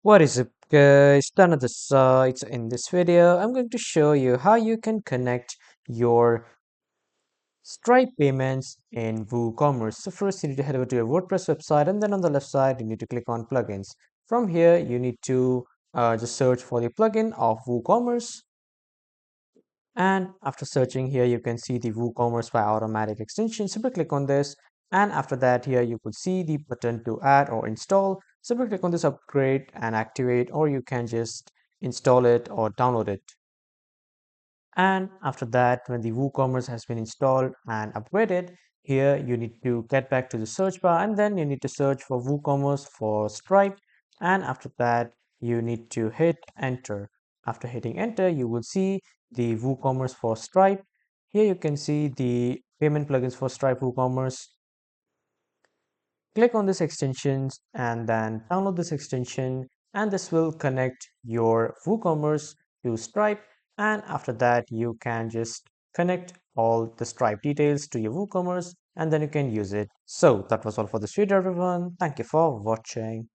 What is up, guys? Done at the sites. In this video, I'm going to show you how you can connect your Stripe payments in WooCommerce. So first, you need to head over to your WordPress website, and then on the left side, you need to click on plugins. From here, you need to just search for the plugin of WooCommerce. And after searching here, you can see the WooCommerce by automatic extension. Simply click on this. And after that, here you could see the button to add or install. Simply click on this upgrade and activate, or you can just install it or download it. And after that, when the WooCommerce has been installed and upgraded, here you need to get back to the search bar and then you need to search for WooCommerce for Stripe. And after that, you need to hit enter. After hitting enter, you will see the WooCommerce for Stripe. Here you can see the payment plugins for Stripe WooCommerce. Click on this extensions and then download this extension, and this will connect your WooCommerce to Stripe. And after that, you can just connect all the Stripe details to your WooCommerce and then you can use it. So that was all for this video, everyone. Thank you for watching.